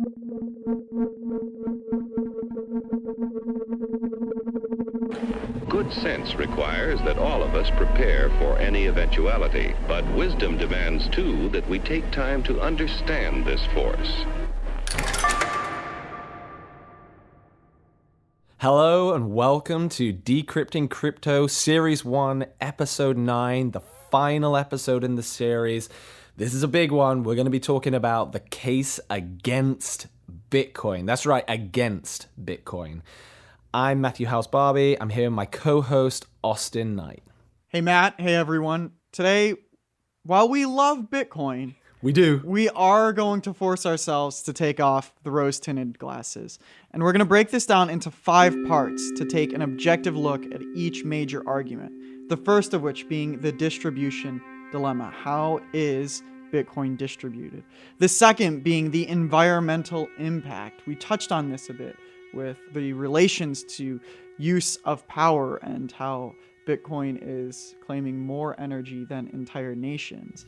Good sense requires that all of us prepare for any eventuality, but wisdom demands, too, that we take time to understand this force. Hello and welcome to Decrypting Crypto Series 1, Episode 9, the final episode in the series. This is a big one. We're going to be talking about the case against Bitcoin. That's right, against Bitcoin. I'm Matthew House-Barbie. I'm here with my co-host, Austin Knight. Hey, Matt. Hey, everyone. Today, while we love Bitcoin, we are going to force ourselves to take off the rose-tinted glasses. And we're going to break this down into 5 parts to take an objective look at each major argument. The first of which being the distribution dilemma. How is Bitcoin distributed? The second being the environmental impact. We touched on this a bit with the relations to use of power and how Bitcoin is claiming more energy than entire nations.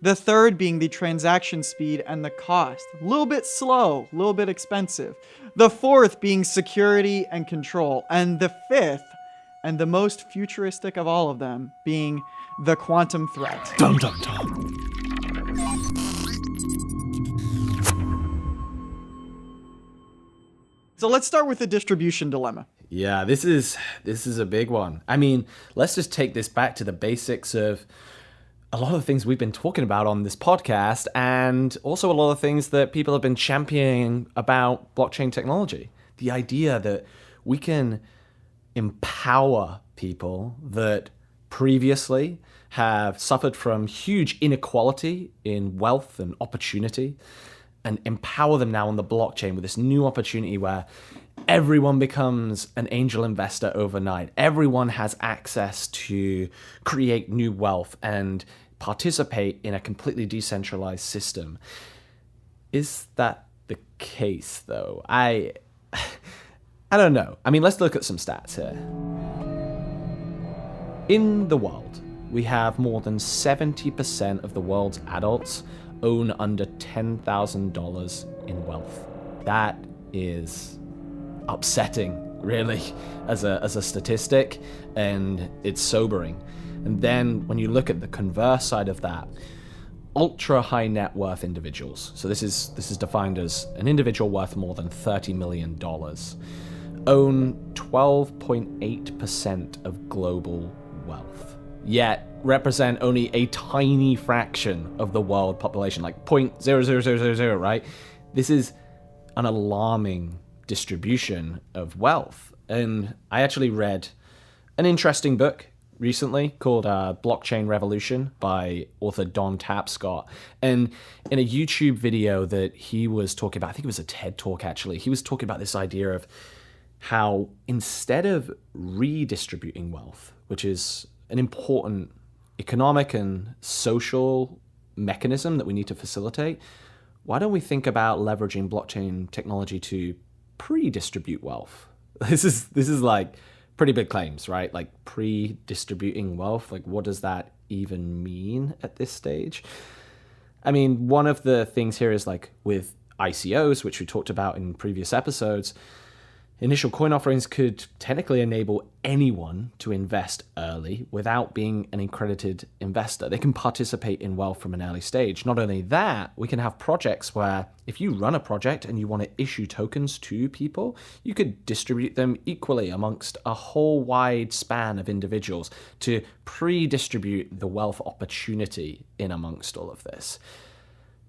The third being the transaction speed and the cost. A little bit slow, a little bit expensive. The fourth being security and control. And the fifth, and the most futuristic of all of them, being the quantum threat. Dum, dum, dum. So let's start with the distribution dilemma. Yeah, this is a big one. I mean, let's just take this back to the basics of a lot of the things we've been talking about on this podcast, and also a lot of things that people have been championing about blockchain technology. The idea that we can empower people that previously have suffered from huge inequality in wealth and opportunity, and empower them now on the blockchain with this new opportunity where everyone becomes an angel investor overnight. Everyone has access to create new wealth and participate in a completely decentralized system. Is that the case, though? I don't know. I mean, let's look at some stats here. In the world, we have more than 70% of the world's adults own under $10,000 in wealth. That is upsetting, really, as a statistic, and it's sobering. And then when you look at the converse side of that, ultra high net worth individuals, so this is defined as an individual worth more than $30 million, own 12.8% of global wealth, yet represent only a tiny fraction of the world population, like 0.00000, right? This is an alarming distribution of wealth. And I actually read an interesting book recently called Blockchain Revolution by author Don Tapscott. And in a YouTube video that he was talking about, I think it was a TED Talk actually, he was talking about this idea of how instead of redistributing wealth, which is an important economic and social mechanism that we need to facilitate, why don't we think about leveraging blockchain technology to pre-distribute wealth? This is like pretty big claims, right? Like pre-distributing wealth, like what does that even mean at this stage? I mean, one of the things here is like with ICOs, which we talked about in previous episodes, initial coin offerings could technically enable anyone to invest early without being an accredited investor. They can participate in wealth from an early stage. Not only that, we can have projects where if you run a project and you want to issue tokens to people, you could distribute them equally amongst a whole wide span of individuals to pre-distribute the wealth opportunity in amongst all of this.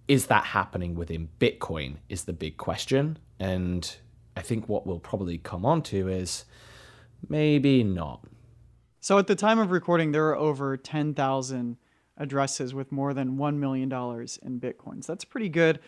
Is that happening within Bitcoin is the big question. And I think what we'll probably come on to is maybe not. So at the time of recording, there are over 10,000 addresses with more than $1 million in Bitcoins. That's pretty good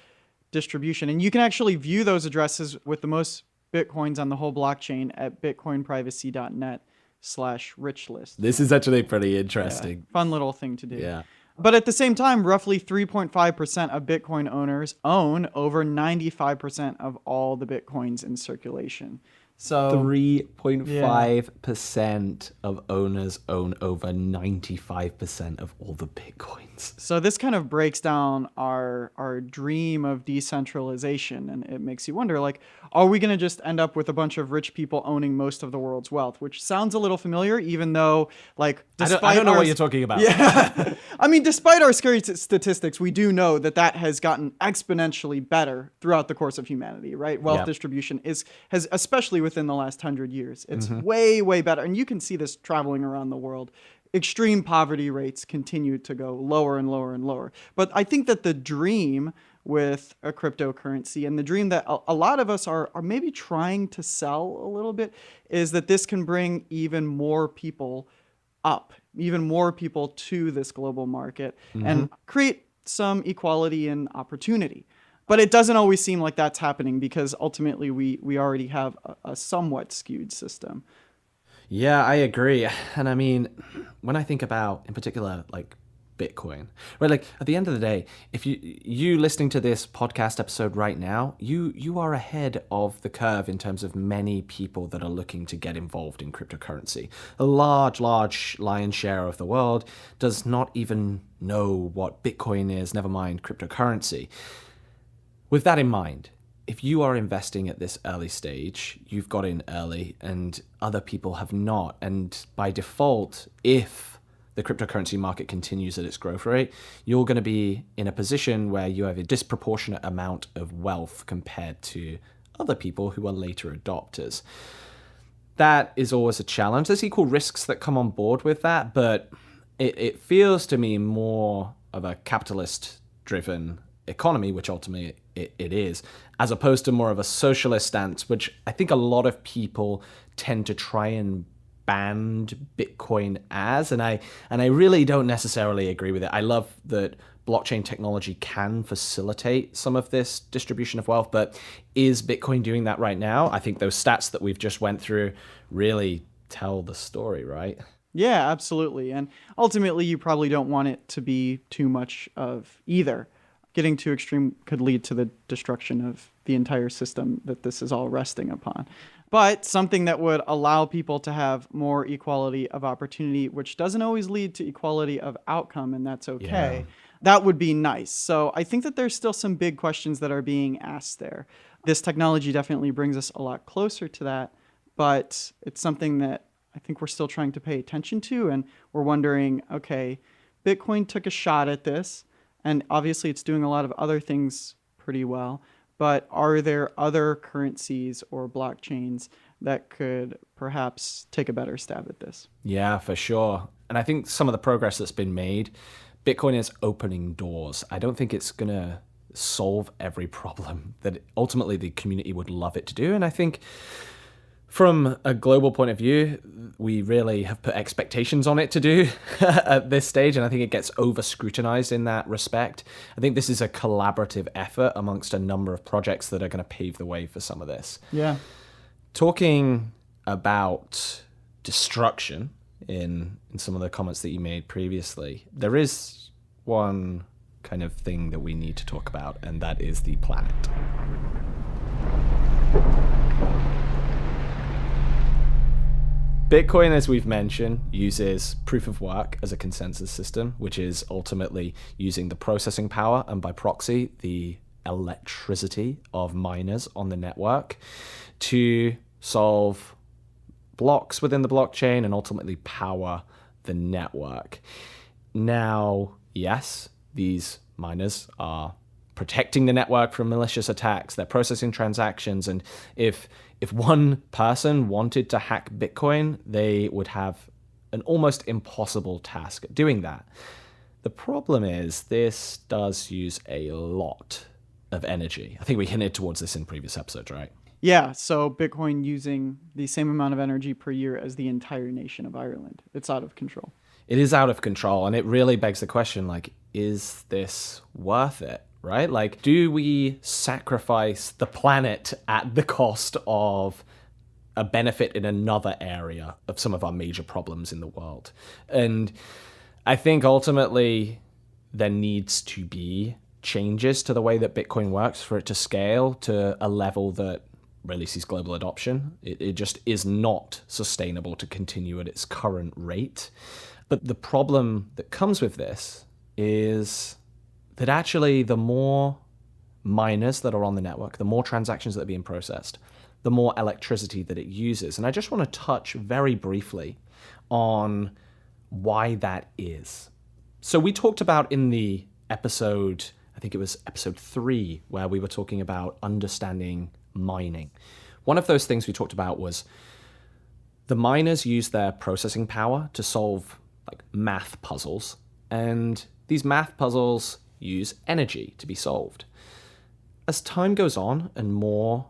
distribution. And you can actually view those addresses with the most Bitcoins on the whole blockchain at bitcoinprivacy.net/richlist. This is actually pretty interesting. Yeah, fun little thing to do. Yeah. But at the same time, roughly 3.5% of Bitcoin owners own over 95% of all the Bitcoins in circulation. So 3.5% of owners own over 95% of all the Bitcoins. So this kind of breaks down our dream of decentralization, and it makes you wonder, like, are we going to just end up with a bunch of rich people owning most of the world's wealth? Which sounds a little familiar, even though, like, despite I don't know what you're talking about. Yeah, I mean, despite our scary statistics, we do know that has gotten exponentially better throughout the course of humanity, right? Wealth distribution has especially within the last 100 years, it's way, way better, and you can see this traveling around the world. Extreme poverty rates continue to go lower and lower and lower. But I think that the dream with a cryptocurrency, and the dream that a lot of us are maybe trying to sell a little bit, is that this can bring even more people up, even more people to this global market, and create some equality and opportunity. But it doesn't always seem like that's happening, because ultimately we already have a somewhat skewed system. Yeah, I agree. And I mean, when I think about, in particular, like Bitcoin, right? Like at the end of the day, if you listening to this podcast episode right now, you are ahead of the curve in terms of many people that are looking to get involved in cryptocurrency. A large lion's share of the world does not even know what Bitcoin is, never mind cryptocurrency. With that in mind, if you are investing at this early stage, you've got in early and other people have not. And by default, if the cryptocurrency market continues at its growth rate, you're going to be in a position where you have a disproportionate amount of wealth compared to other people who are later adopters. That is always a challenge. There's equal risks that come on board with that, but it feels to me more of a capitalist-driven economy, which ultimately it is, as opposed to more of a socialist stance, which I think a lot of people tend to try and ban Bitcoin as, and I really don't necessarily agree with it. I love that blockchain technology can facilitate some of this distribution of wealth, but is Bitcoin doing that right now? I think those stats that we've just went through really tell the story, right? Yeah, absolutely. And ultimately, you probably don't want it to be too much of either. Getting too extreme could lead to the destruction of the entire system that this is all resting upon. But something that would allow people to have more equality of opportunity, which doesn't always lead to equality of outcome, and that's okay. Yeah. That would be nice. So I think that there's still some big questions that are being asked there. This technology definitely brings us a lot closer to that, but it's something that I think we're still trying to pay attention to, and we're wondering, okay, Bitcoin took a shot at this, and obviously it's doing a lot of other things pretty well, but are there other currencies or blockchains that could perhaps take a better stab at this? Yeah, for sure. And I think some of the progress that's been made, Bitcoin is opening doors. I don't think it's going to solve every problem that ultimately the community would love it to do. And I think from a global point of view, we really have put expectations on it to do at this stage, and I think it gets over-scrutinized in that respect. I think this is a collaborative effort amongst a number of projects that are going to pave the way for some of this. Yeah. Talking about destruction in some of the comments that you made previously, there is one kind of thing that we need to talk about, and that is the planet. Bitcoin, as we've mentioned, uses proof of work as a consensus system, which is ultimately using the processing power and by proxy, the electricity of miners on the network to solve blocks within the blockchain and ultimately power the network. Now, yes, these miners are protecting the network from malicious attacks. They're processing transactions, and if one person wanted to hack Bitcoin, they would have an almost impossible task at doing that. The problem is this does use a lot of energy. I think we hinted towards this in previous episodes, right? Yeah, so Bitcoin using the same amount of energy per year as the entire nation of Ireland. It's out of control. It is out of control, and it really begs the question, like, is this worth it? Right? Like, do we sacrifice the planet at the cost of a benefit in another area of some of our major problems in the world? And I think ultimately there needs to be changes to the way that Bitcoin works for it to scale to a level that really sees global adoption. It just is not sustainable to continue at its current rate. But the problem that comes with this is that actually the more miners that are on the network, the more transactions that are being processed, the more electricity that it uses. And I just want to touch very briefly on why that is. So we talked about in the episode, I think it was episode 3, where we were talking about understanding mining. One of those things we talked about was the miners use their processing power to solve like math puzzles, and these math puzzles use energy to be solved. As time goes on and more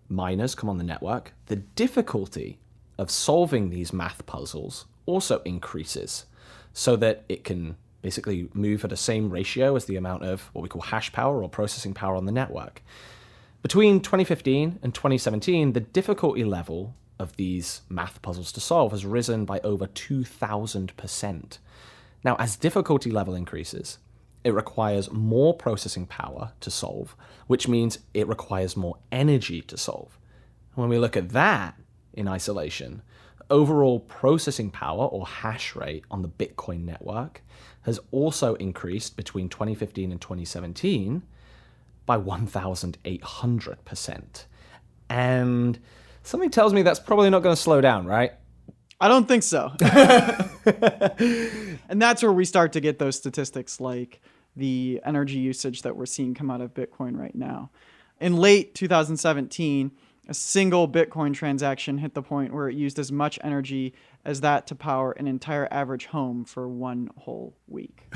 miners come on the network, the difficulty of solving these math puzzles also increases so that it can basically move at the same ratio as the amount of what we call hash power or processing power on the network. Between 2015 and 2017, the difficulty level of these math puzzles to solve has risen by over 2,000%. Now, as difficulty level increases, it requires more processing power to solve, which means it requires more energy to solve. When we look at that in isolation, overall processing power or hash rate on the Bitcoin network has also increased between 2015 and 2017 by 1,800%. And something tells me that's probably not going to slow down, right? I don't think so. And that's where we start to get those statistics like the energy usage that we're seeing come out of Bitcoin right now. In late 2017, a single Bitcoin transaction hit the point where it used as much energy as that to power an entire average home for one whole week.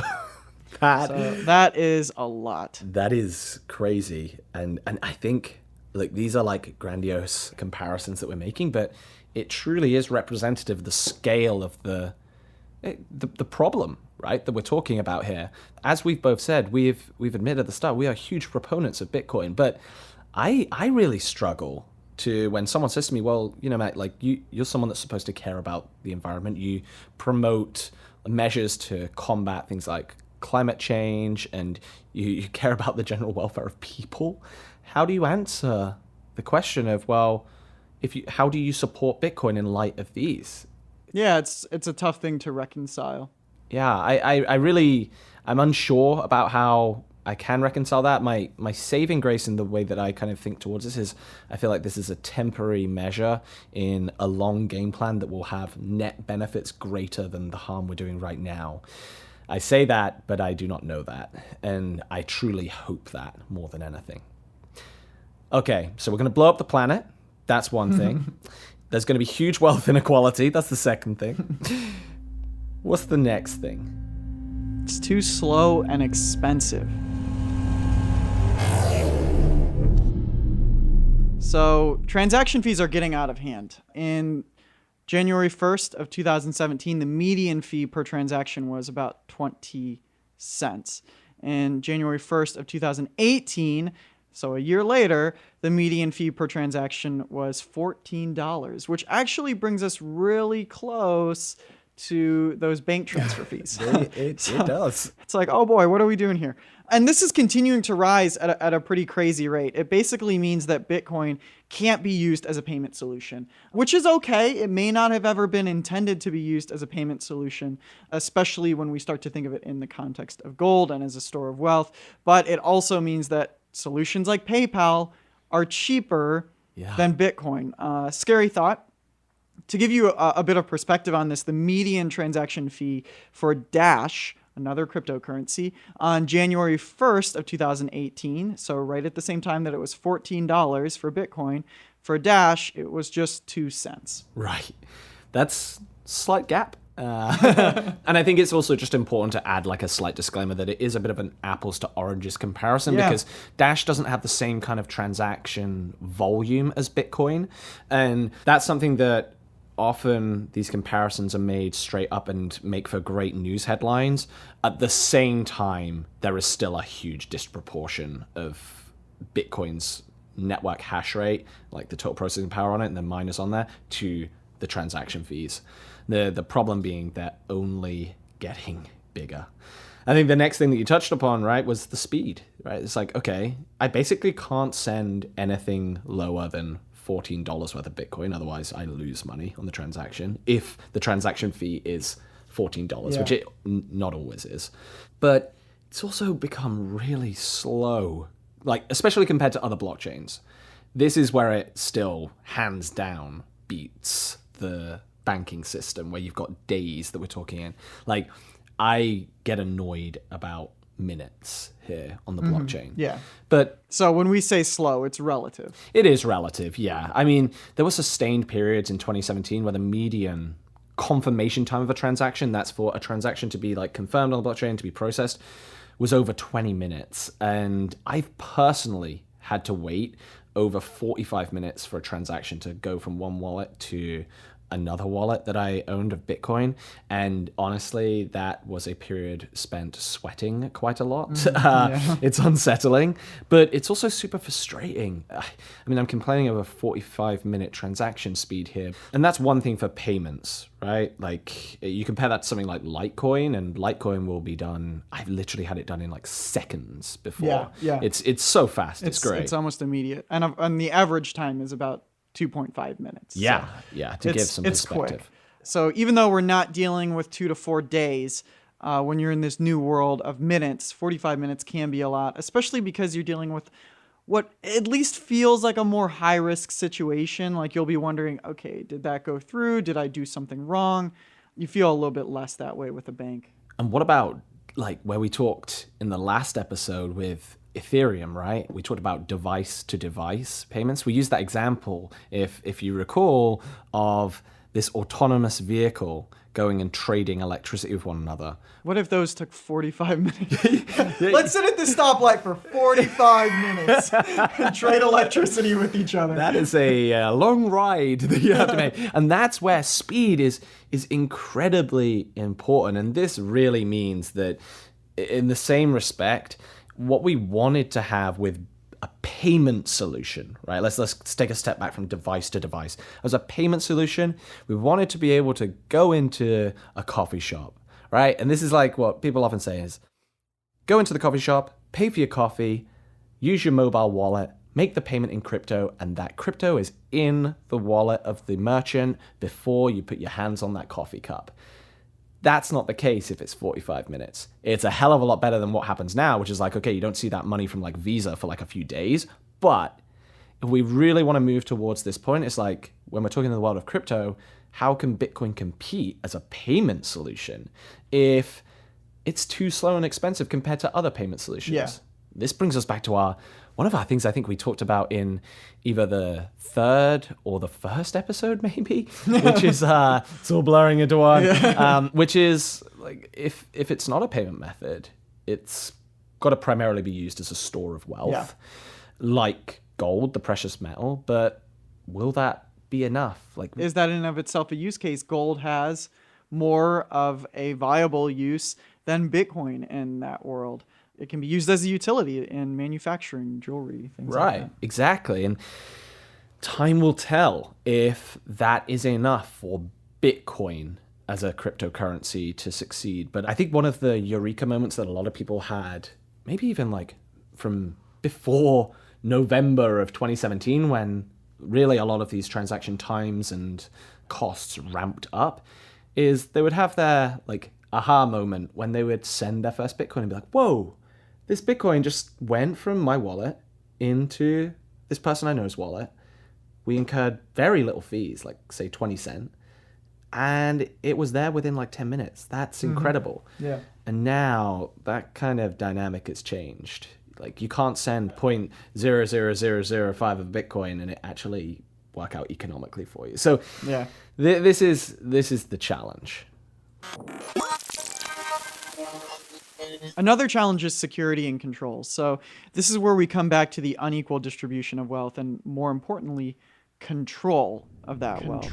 That is a lot. That is crazy. And I think like these are like grandiose comparisons that we're making, but it truly is representative of the scale of the problem, right, that we're talking about here. As we've both said, we've admitted at the start, we are huge proponents of Bitcoin, but I really struggle to when someone says to me, well, you know, Matt, like you're someone that's supposed to care about the environment. You promote measures to combat things like climate change, and you care about the general welfare of people. How do you answer the question of, well, how do you support Bitcoin in light of these? Yeah, it's a tough thing to reconcile. Yeah, I'm unsure about how I can reconcile that. My saving grace in the way that I kind of think towards this is I feel like this is a temporary measure in a long game plan that will have net benefits greater than the harm we're doing right now. I say that, but I do not know that. And I truly hope that more than anything. Okay, so we're going to blow up the planet. That's one thing. There's going to be huge wealth inequality. That's the second thing. What's the next thing? It's too slow and expensive. So transaction fees are getting out of hand. In January 1st of 2017, the median fee per transaction was about 20 cents. In January 1st of 2018, so a year later, the median fee per transaction was $14, which actually brings us really close to those bank transfer fees. It does. It's like, oh boy, what are we doing here? And this is continuing to rise at a pretty crazy rate. It basically means that Bitcoin can't be used as a payment solution, which is okay. It may not have ever been intended to be used as a payment solution, especially when we start to think of it in the context of gold and as a store of wealth. But it also means that solutions like PayPal are cheaper than Bitcoin. Scary thought. To give you a bit of perspective on this, the median transaction fee for Dash, another cryptocurrency, on January 1st of 2018, so right at the same time that it was $14 for Bitcoin, for Dash, it was just 2 cents. Right. That's a slight gap. And I think it's also just important to add like a slight disclaimer that it is a bit of an apples to oranges comparison because Dash doesn't have the same kind of transaction volume as Bitcoin. And that's something that often these comparisons are made straight up and make for great news headlines. At the same time, there is still a huge disproportion of Bitcoin's network hash rate, like the total processing power on it and the miners on there, to the transaction fees. The problem being they're only getting bigger. I think the next thing that you touched upon, right, was the speed, right? It's like, okay, I basically can't send anything lower than $14 worth of Bitcoin. Otherwise, I lose money on the transaction if the transaction fee is $14, which it not always is. But it's also become really slow, like especially compared to other blockchains. This is where it still hands down beats the banking system, where you've got days that we're talking in. Like, I get annoyed about minutes here on the blockchain. Yeah. But so when we say slow, it's relative. It is relative, yeah. I mean, there were sustained periods in 2017 where the median confirmation time of a transaction, that's for a transaction to be like confirmed on the blockchain, to be processed, was over 20 minutes. And I've personally had to wait over 45 minutes for a transaction to go from one wallet to another wallet that I owned of Bitcoin. And honestly, that was a period spent sweating quite a lot. It's unsettling, but it's also super frustrating. I mean, I'm complaining of a 45-minute transaction speed here. And that's one thing for payments, right? Like, you compare that to something like Litecoin, and Litecoin will be done, I've literally had it done in like seconds before. Yeah. It's so fast. It's great. It's almost immediate. And the average time is about 2.5 minutes. Yeah, to give some perspective. Quick. So even though we're not dealing with 2 to 4 days, when you're in this new world of minutes, 45 minutes can be a lot, especially because you're dealing with what at least feels like a more high-risk situation. Like, you'll be wondering, okay, did that go through? Did I do something wrong? You feel a little bit less that way with a bank. And what about, like, where we talked in the last episode with Ethereum, right? We talked about device-to-device payments. We used that example, if you recall, of this autonomous vehicle going and trading electricity with one another. What if those took 45 minutes? Let's sit at the stoplight for 45 minutes and trade electricity with each other. That is a long ride that you have to make. And that's where speed is incredibly important. And this really means that, in the same respect, what we wanted to have with a payment solution, right? Let's take a step back from device to device. As a payment solution, we wanted to be able to go into a coffee shop, right? And this is like what people often say is, go into the coffee shop, pay for your coffee, use your mobile wallet, make the payment in crypto, and that crypto is in the wallet of the merchant before you put your hands on that coffee cup. That's not the case if it's 45 minutes. It's a hell of a lot better than what happens now, which is like, okay, you don't see that money from like Visa for like a few days. But if we really want to move towards this point, it's like, when we're talking in the world of crypto, how can Bitcoin compete as a payment solution if it's too slow and expensive compared to other payment solutions? Yeah. This brings us back to one of our things I think we talked about in either the third or the first episode, maybe, which is it's all blurring into one, which is like, if it's not a payment method, it's got to primarily be used as a store of wealth, like gold, the precious metal. But will that be enough? Like, is that in and of itself a use case? Gold has more of a viable use than Bitcoin in that world. It can be used as a utility in manufacturing, jewelry, things like that. Exactly. And time will tell if that is enough for Bitcoin as a cryptocurrency to succeed. But I think one of the eureka moments that a lot of people had, maybe even like from before November of 2017, when really a lot of these transaction times and costs ramped up, is they would have their like aha moment when they would send their first Bitcoin and be like, whoa, this Bitcoin just went from my wallet into this person I know's wallet. We incurred very little fees, like say 20 cents. And it was there within like 10 minutes. That's incredible. Yeah. And now that kind of dynamic has changed. Like, you can't send 0.00005 of Bitcoin and it actually work out economically for you. So yeah, this is the challenge. Another challenge is security and control. So this is where we come back to the unequal distribution of wealth, and more importantly, control of that wealth.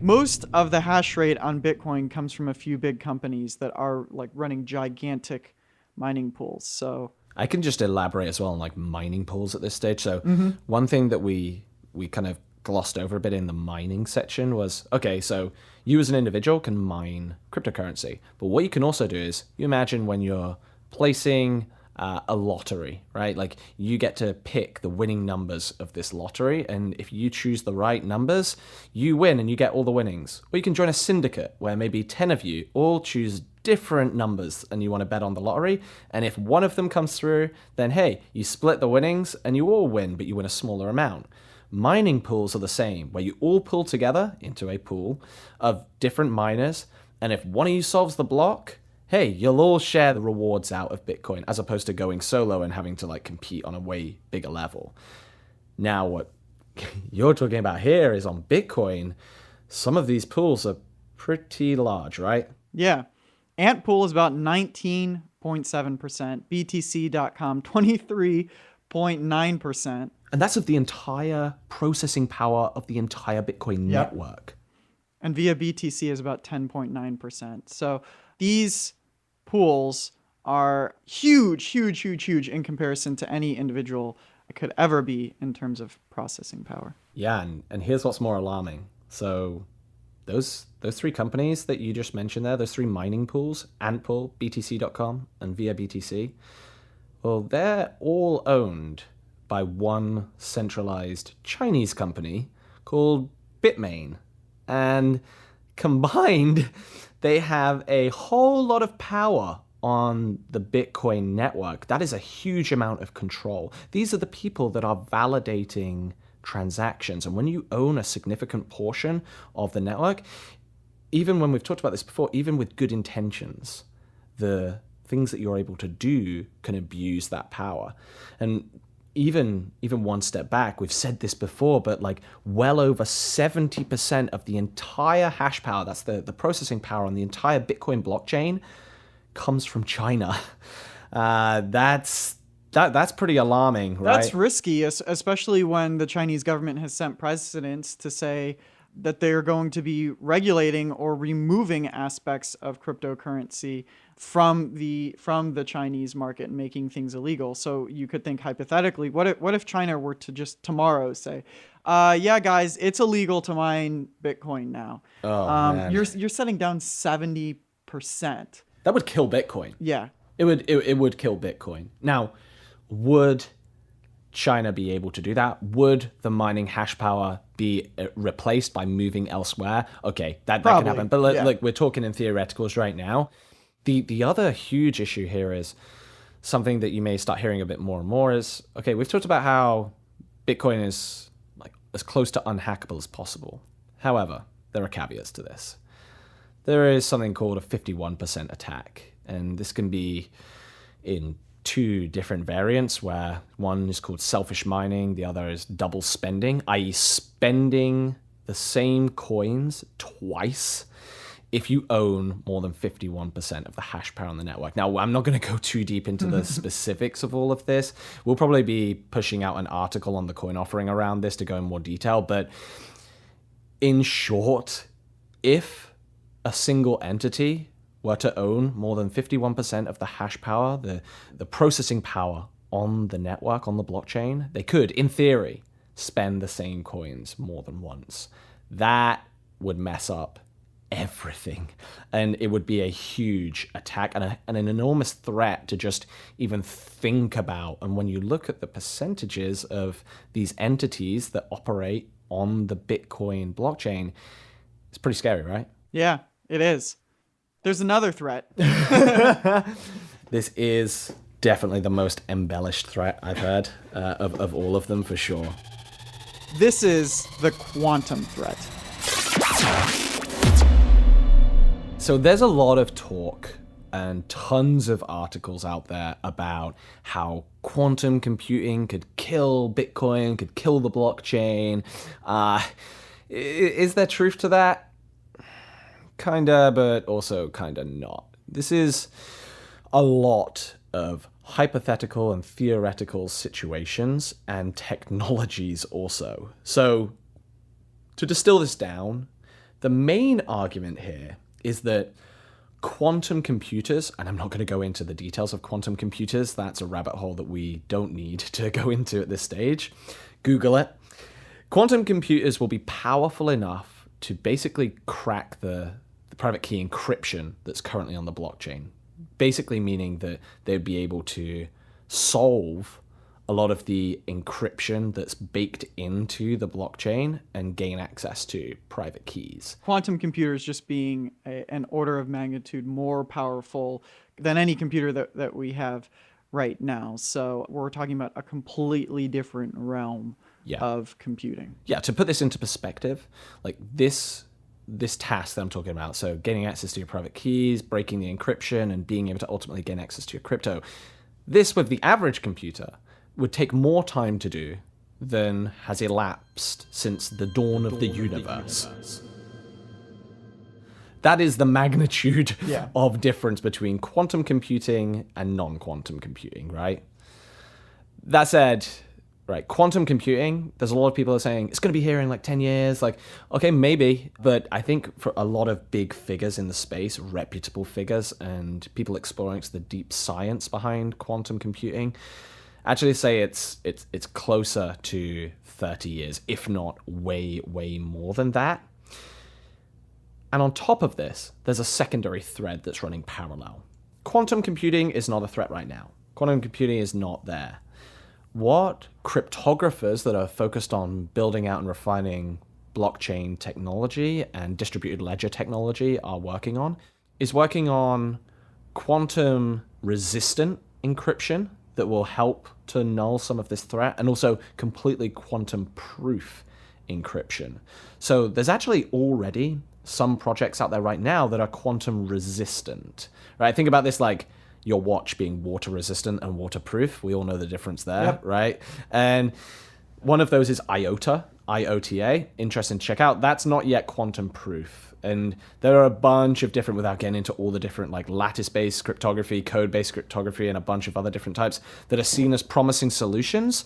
Most of the hash rate on Bitcoin comes from a few big companies that are like running gigantic mining pools. So I can just elaborate as well on like mining pools at this stage. So one thing that we kind of glossed over a bit in the mining section was, okay, so you as an individual can mine cryptocurrency. But what you can also do is, you imagine when you're placing a lottery, right? Like you get to pick the winning numbers of this lottery, and if you choose the right numbers, you win and you get all the winnings. Or you can join a syndicate where maybe 10 of you all choose different numbers and you want to bet on the lottery, and if one of them comes through, then hey, you split the winnings and you all win, but you win a smaller amount. Mining pools are the same, where you all pool together into a pool of different miners, and if one of you solves the block, hey, you'll all share the rewards out of Bitcoin, as opposed to going solo and having to like compete on a way bigger level. Now, what you're talking about here is on Bitcoin, some of these pools are pretty large, right? Yeah. Ant pool is about 19.7%, BTC.com 23.9%. And that's of the entire processing power of the entire Bitcoin network. And via BTC is about 10.9%. So these pools are huge in comparison to any individual could ever be in terms of processing power. Yeah, and here's what's more alarming. So those three companies that you just mentioned there, those three mining pools, Antpool, BTC.com, and Via BTC, well, they're all owned by one centralized Chinese company called Bitmain. And combined, they have a whole lot of power on the Bitcoin network. That is a huge amount of control. These are the people that are validating transactions. And when you own a significant portion of the network, even when we've talked about this before, even with good intentions, the things that you're able to do can abuse that power. And even one step back, we've said this before, but like well over 70% of the entire hash power, that's the processing power on the entire Bitcoin blockchain, comes from China. That's pretty alarming, right? That's risky, especially when the Chinese government has sent precedents to say that they're going to be regulating or removing aspects of cryptocurrency from the Chinese market and making things illegal. So you could think hypothetically, what if China were to just tomorrow say, yeah, guys, it's illegal to mine Bitcoin now. Man. You're setting down 70%. That would kill Bitcoin. Yeah. It would kill Bitcoin. Now, would China be able to do that? Would the mining hash power be replaced by moving elsewhere? Okay, that can happen. But look, we're talking in theoreticals right now. The other huge issue here is something that you may start hearing a bit more and more is, okay, we've talked about how Bitcoin is like as close to unhackable as possible. However, there are caveats to this. There is something called a 51% attack, and this can be in two different variants, where one is called selfish mining, the other is double spending, i.e. spending the same coins twice if you own more than 51% of the hash power on the network. Now, I'm not going to go too deep into the specifics of all of this. We'll probably be pushing out an article on the coin offering around this to go in more detail, but in short, if a single entity were to own more than 51% of the hash power, the processing power on the network, on the blockchain, they could, in theory, spend the same coins more than once. That would mess up everything, and it would be a huge attack and an enormous threat to just even think about. And when you look at the percentages of these entities that operate on the Bitcoin blockchain, it's pretty scary, right? Yeah, it is. There's another threat. This is definitely the most embellished threat I've heard of all of them, for sure. This is the quantum threat. So there's a lot of talk and tons of articles out there about how quantum computing could kill Bitcoin, could kill the blockchain. Is there truth to that? Kinda, but also kinda not. This is a lot of hypothetical and theoretical situations and technologies also. So to distill this down, the main argument here is that quantum computers, and I'm not going to go into the details of quantum computers, that's a rabbit hole that we don't need to go into at this stage. Google it. Quantum computers will be powerful enough to basically crack the private key encryption that's currently on the blockchain. Basically meaning that they'd be able to solve a lot of the encryption that's baked into the blockchain and gain access to private keys. Quantum computers just being an order of magnitude more powerful than any computer that we have right now. So we're talking about a completely different realm of computing. Yeah, to put this into perspective, like this task that I'm talking about, so gaining access to your private keys, breaking the encryption, and being able to ultimately gain access to your crypto, this with the average computer would take more time to do than has elapsed since the dawn of the universe. That is the magnitude of difference between quantum computing and non-quantum computing, right? That said, right, quantum computing, there's a lot of people are saying it's going to be here in like 10 years. Like, okay, maybe. But I think for a lot of big figures in the space, reputable figures, and people exploring the deep science behind quantum computing, actually say it's closer to 30 years, if not way, way more than that. And on top of this, there's a secondary thread that's running parallel. Quantum computing is not a threat right now. Quantum computing is not there. What cryptographers that are focused on building out and refining blockchain technology and distributed ledger technology are working on is working on quantum resistant encryption that will help to null some of this threat, and also completely quantum proof encryption. So there's actually already some projects out there right now that are quantum resistant, right? Think about this like your watch being water resistant and waterproof. We all know the difference there, right? And one of those is IOTA, IOTA. Interesting to check out. That's not yet quantum proof. And there are a bunch of different, without getting into all the different like lattice-based cryptography, code-based cryptography, and a bunch of other different types that are seen as promising solutions,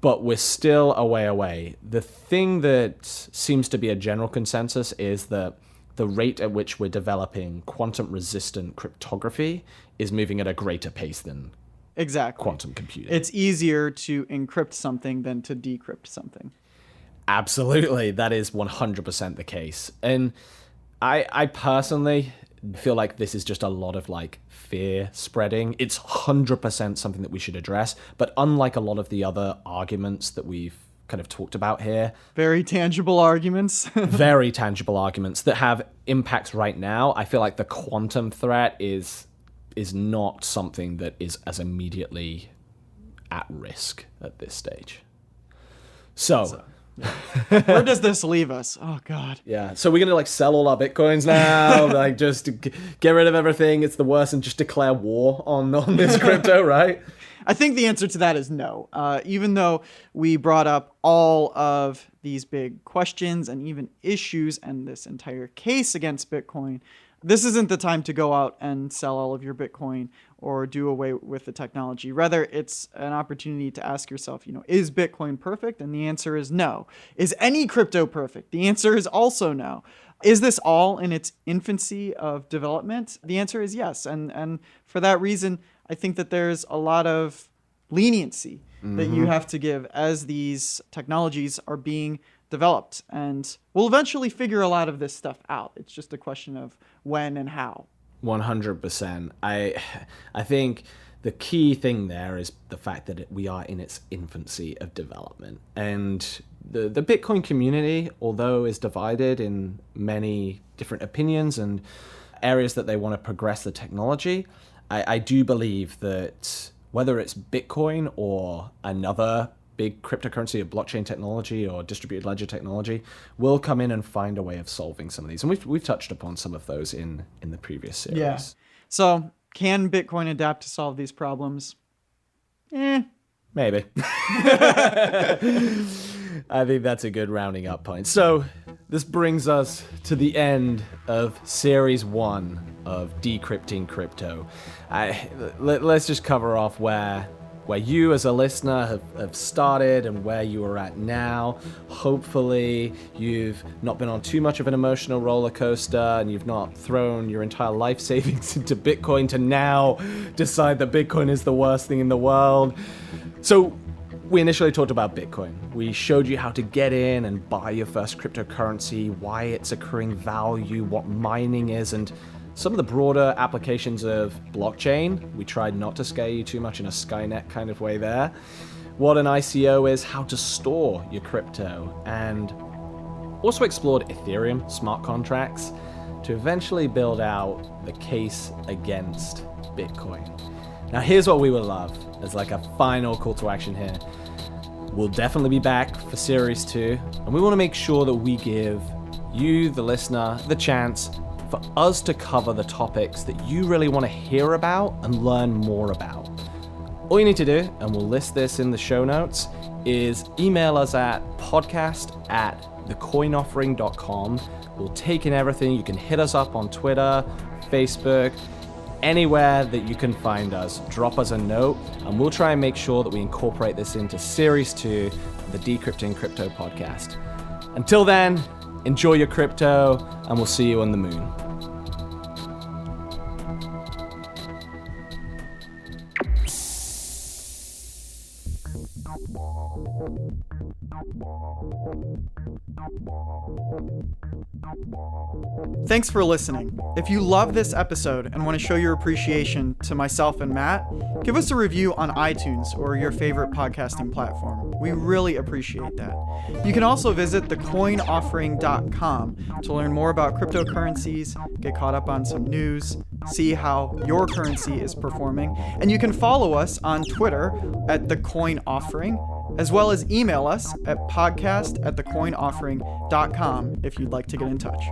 but we're still a way away. The thing that seems to be a general consensus is that the rate at which we're developing quantum-resistant cryptography is moving at a greater pace than quantum computing. It's easier to encrypt something than to decrypt something. Absolutely. That is 100% the case. And I personally feel like this is just a lot of like fear spreading. It's 100% something that we should address. But unlike a lot of the other arguments that we've kind of talked about here. Very tangible arguments. Very tangible arguments that have impacts right now. I feel like the quantum threat is not something that is as immediately at risk at this stage. So where does this leave us? Oh God. Yeah. So we're gonna like sell all our bitcoins now, like just to get rid of everything. It's the worst, and just declare war on this crypto, right? I think the answer to that is no. Even though we brought up all of these big questions and even issues and this entire case against Bitcoin, this isn't the time to go out and sell all of your Bitcoin or do away with the technology. Rather, it's an opportunity to ask yourself, is Bitcoin perfect? And the answer is no. Is any crypto perfect? The answer is also no. Is this all in its infancy of development? The answer is yes. And for that reason, I think that there's a lot of leniency that you have to give as these technologies are being developed. And we'll eventually figure a lot of this stuff out. It's just a question of when and how. 100%. I think the key thing there is the fact that we are in its infancy of development. And the Bitcoin community, although is divided in many different opinions and areas that they want to progress the technology, I do believe that whether it's Bitcoin or another big cryptocurrency or blockchain technology or distributed ledger technology, will come in and find a way of solving some of these. And we've touched upon some of those in the previous series. Yeah. So can Bitcoin adapt to solve these problems? Maybe. I think that's a good rounding up point. So this brings us to the end of Series 1 of Decrypting Crypto. Let's just cover off where you as a listener have started and where you are at now. Hopefully you've not been on too much of an emotional roller coaster and you've not thrown your entire life savings into Bitcoin to now decide that Bitcoin is the worst thing in the world. So We initially talked about Bitcoin. We showed you how to get in and buy your first cryptocurrency, why it's accruing value, what mining is, and some of the broader applications of blockchain. We tried not to scare you too much in a Skynet kind of way there. What an ICO is, how to store your crypto, and also explored Ethereum smart contracts to eventually build out the case against Bitcoin. Now here's what we would love as like a final call to action here. We'll definitely be back for Series 2, and we want to make sure that we give you, the listener, the chance for us to cover the topics that you really want to hear about and learn more about. All you need to do, and we'll list this in the show notes, is email us at podcast@thecoinoffering.com. We'll take in everything. You can hit us up on Twitter, Facebook, anywhere that you can find us. Drop us a note, and we'll try and make sure that we incorporate this into Series 2 of the Decrypting Crypto podcast. Until then, enjoy your crypto, and we'll see you on the moon. Thanks for listening. If you love this episode and want to show your appreciation to myself and Matt, give us a review on iTunes or your favorite podcasting platform. We really appreciate that. You can also visit thecoinoffering.com to learn more about cryptocurrencies, get caught up on some news, see how your currency is performing, and you can follow us on Twitter at thecoinoffering, as well as email us at podcast@thecoinoffering.com if you'd like to get in touch.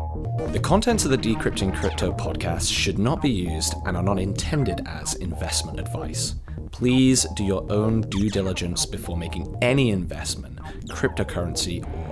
The contents of the Decrypting Crypto podcast should not be used and are not intended as investment advice. Please do your own due diligence before making any investment, cryptocurrency, or